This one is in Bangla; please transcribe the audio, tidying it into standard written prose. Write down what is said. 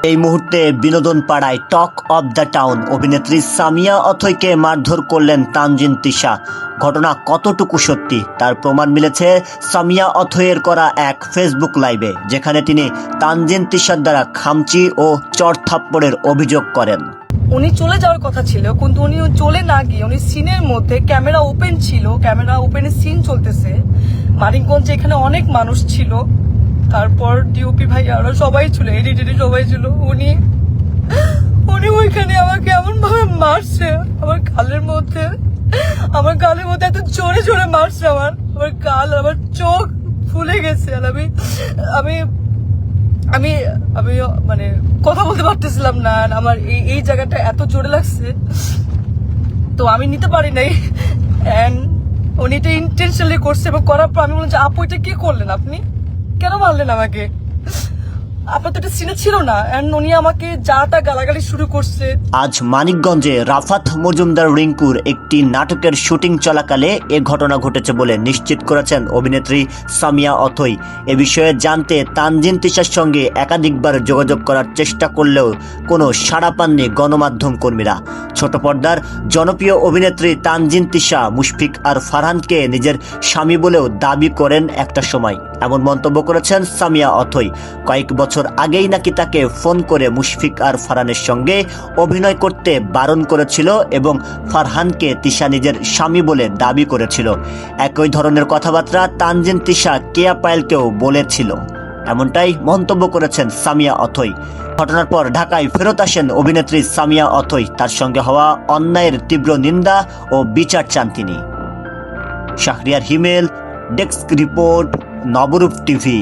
এই মুহূর্তে বিনোদন পাড়ায় টক অব দ্য টাউন অভিনেত্রী সামিয়া অথৈকে মারধর করলেন তানজিন তিশা। ঘটনা কতটুকু সত্যি তার প্রমাণ মিলেছে সামিয়া অথৈয়ের করা এক ফেসবুক লাইভে, যেখানে তিনি তানজিন তিশার দ্বারা খামচি ও চড়থাপ্পড়ের অভিযোগ করেন। উনি চলে যাওয়ার কথা ছিল, কিন্তু উনি চলে না গিয়ে উনি সিনের মধ্যে ক্যামেরা ওপেন ছিল, ক্যামেরা ওপেনে সিন চলতেছে মানিকগঞ্জে, এখানে অনেক মানুষ ছিল, তারপর ডিওপি ভাই আরো সবাই ছিল, এডিটর সবাই ছিল। উনি ওইখানে আমাকে এমন ভাবে মারছে, আমার গালের মধ্যে এত জোরে জোরে মারছে, আমার গাল, আমার চোখ ফুলে গেছে। আর আমি আমি আমি মানে কথা বলতে পারতেছিলাম না, আমার এই জায়গাটা এত জোরে লাগছে, তো আমি নিতে পারি নাই। এন্ড উনি এটা ইন্টেনশনালি করছে, এবং করার পর আমি বললাম যে আপু এটা কি করলেন, আপনি কেন মারলেন আমাকে, আপনার তো এটা সিনে ছিল না। এন্ড উনি আমাকে যা তা গালাগালি শুরু করছে। আজ মানিকগঞ্জে রাফাত মজুমদার রিঙ্কুর একটি নাটকের শুটিং চলাকালে এ ঘটনা ঘটেছে বলে নিশ্চিত করেছেন অভিনেত্রী সামিয়া অথৈ। এ বিষয়ে জানতে তানজিন তিশার সঙ্গে একাধিকবার যোগাযোগ করার চেষ্টা করলেও কোনো সাড়া পাননি গণমাধ্যম কর্মীরা। ছোট পর্দার জনপ্রিয় অভিনেত্রী তানজিন তিশা মুশফিক আর ফারহানকে নিজের স্বামী বলেও দাবি করেন একটা সময়, এমন মন্তব্য করেছেন সামিয়া অথৈ। কয়েক বছর আগেই নাকি তাকে ফোন করে মুশফিক আর ফারহানের সঙ্গে অভিনয় করতে বারণ করেছিল এবং ফারহানকে তিশা নিজের স্বামী বলে দাবি করেছিল। একই ধরনের কথাবার্তা তানজিন তিশা কেয়া পায়েলকেও বলেছিল, এমনটাই মন্তব্য করেছেন সামিয়া অথৈ। ঘটনার পর ঢাকায় ফেরত আসেন অভিনেত্রী সামিয়া অথৈ। তার সঙ্গে হওয়া অন্যায়ের তীব্র নিন্দা ও বিচার চান তিনি। শাহরিয়ার হিমেল, ডেস্ক রিপোর্ট, নবরূপ টিভি।